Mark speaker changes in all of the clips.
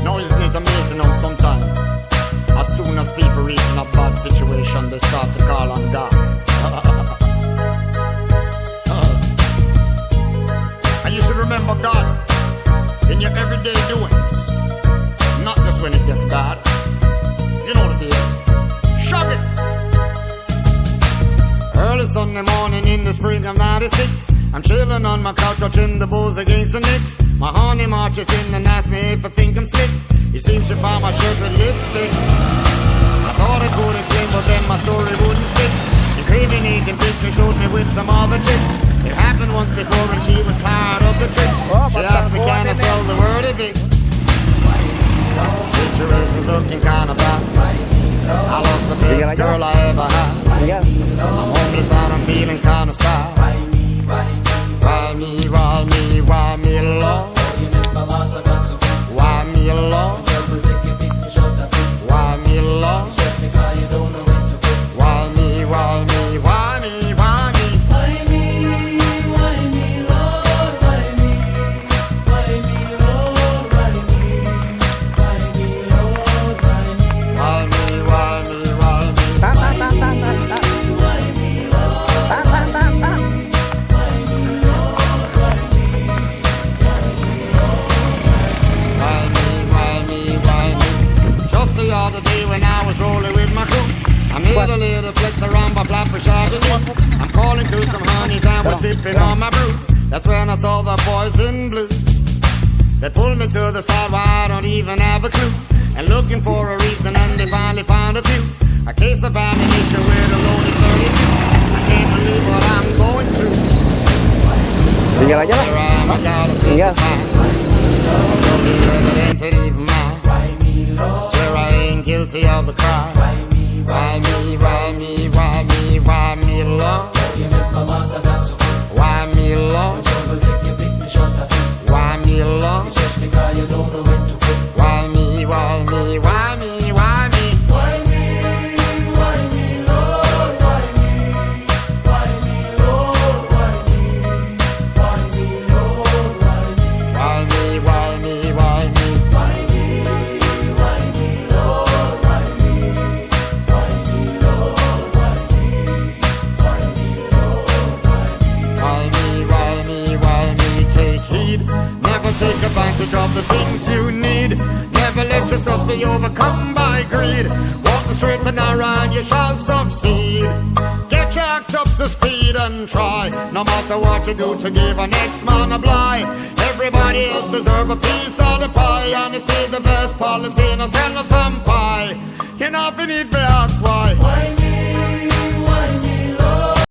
Speaker 1: Now isn't it amazing how sometimes, as soon as people reach in a bad situation, they start to call on God. And you should remember God in your everyday doings, not just when it gets bad. You know the deal. Shove it. Early Sunday morning in the spring of '96, I'm chilling on my couch watching the Bulls against the Knicks. My honey marches in and asks me if I think I'm slick. It seems she found my shirt with lipstick. I thought I could explain, but then my story wouldn't stick. The craving eating picture showed me with some other chick. It happened once before and she was tired of the tricks. She asked me, can I spell the word evict? Situation's looking kinda bad. I lost the best girl I ever had. I'm homeless and I'm feeling kinda sad. Why me, why me, why me alone? Why me alone? Why me alone? Why me, why me, why me, why me?
Speaker 2: Why me, Lord, why me? Why me, Lord, why me? Why me, Lord, why me?
Speaker 1: Why me, why me, why me?
Speaker 2: Why me, Lord, why me? Why me, Lord, why me?
Speaker 1: Just the other day when I was rolling with my crew, I made a little flex around by Flatbush Avenue. I'm calling to some honeys and we're sipping on my brew. That's when I saw the boys in blue. They pulled me to the side where I don't even have a clue, and looking for a reason and they finally found a few. A case of ammunition with a loaded 32. I can't believe what I'm going through.
Speaker 3: Tinggal aja lah.
Speaker 1: Here I am, I got a piece of mind. No new evidence ain't even mine. Swear I ain't guilty of the crime. Why me, why me, why me, why me alone? Why me alone? Why me alone? Why me, why me, why me, why me?
Speaker 2: Why me, Lord, why me? Why me, Lord, why me? Why me, Lord, why me?
Speaker 1: Why me, why me, why me?
Speaker 2: Why me, Lord, why me? Why me, Lord, why me? Why me, Lord, why me?
Speaker 1: Why me, why me? Take heed. Never take advantage of the things you need. Never let yourself be overcome by greed. Walk the straight and narrow and you shall succeed. Get your act up to speed and try. No matter what you do to give a next man a blight. Everybody else deserve a piece of the pie. And it's still the best policy, no sell us some pie. You know if you need me ask why.
Speaker 2: Why me, Lord?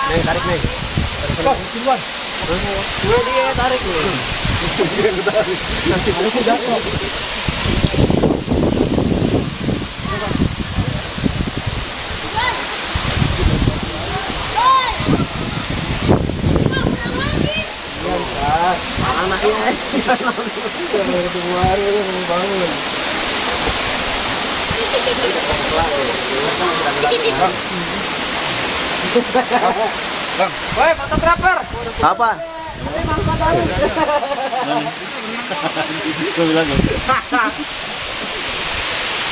Speaker 3: Nih, tarik nih.
Speaker 2: Duluan.
Speaker 3: Gue dia tarik nih. Nanti aku jatuh. Anaknya kemarin bangun.
Speaker 2: Woi, fotografer.
Speaker 3: Apa?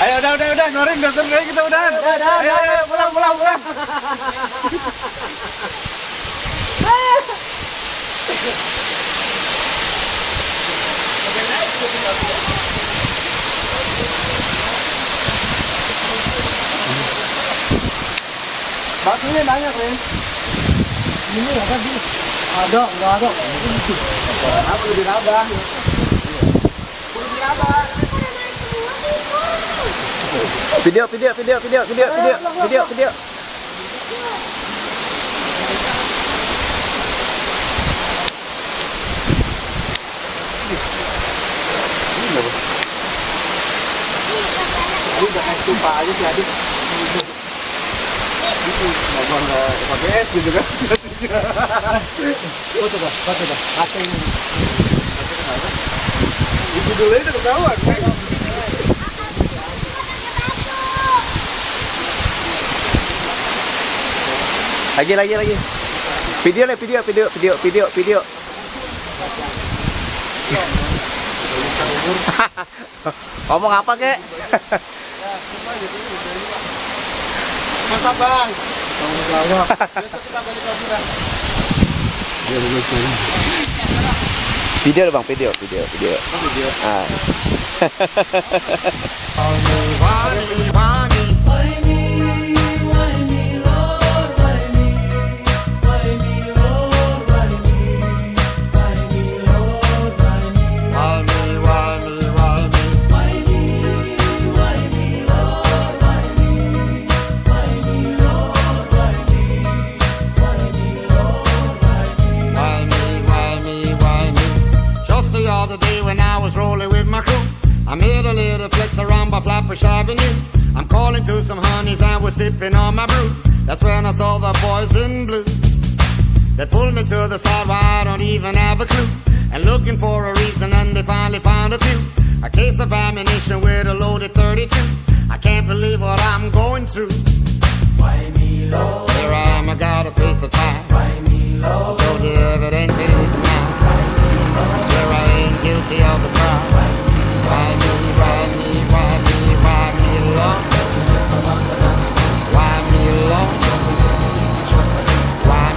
Speaker 2: Ayo udah, Noring udah selesai kita udah. Ayo, pulang. Batunya banyak, Ren. Ini apa sih? Enggak ada. Apa lebih rabah? Lebih rabah.
Speaker 3: Video.
Speaker 2: Ini udah kayak tumpah aja sih adik. Itu nggak pakai es gitu kan? Coba. Kaca ini. Itu dulu itu ketahuan kan?
Speaker 3: Lagi. Video lah, video. Ngomong apa kek?
Speaker 2: Mantap bang. Besok kita balik lagi bang.
Speaker 3: Video lah bang, video. Ah.
Speaker 1: I made a little flex around by Flatbush Avenue. I'm calling to some honeys and we're sipping on my brew. That's when I saw the boys in blue. They pulled me to the side where I don't even have a clue. And looking for a reason and they finally found a few. A case of ammunition with a loaded 32. I can't believe what I'm going through.
Speaker 2: Why me, Lord?
Speaker 1: Here I am, I gotta face the time.
Speaker 2: Why me, Lord?
Speaker 1: Though the evidence is now. Swear I ain't guilty of the crime. Why me, Lord? Why me, Lord? Why me, Lord? Why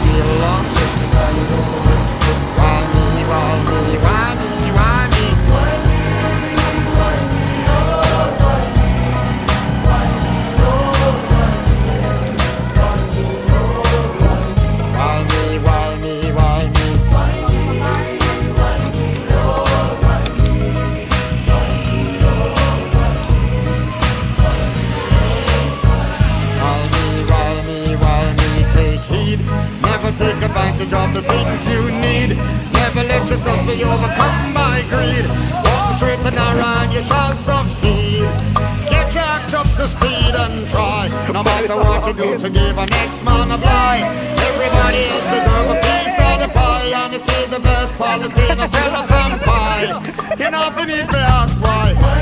Speaker 1: take advantage of the things you need. Never let yourself be overcome by greed. Walk the streets and narrow and you shall succeed. Get your act up to speed and try. No matter what you do to give a next man a blind. Everybody else deserve a piece of the pie. And it's still the best policy in a sell some pie. You know, beneath the ask why.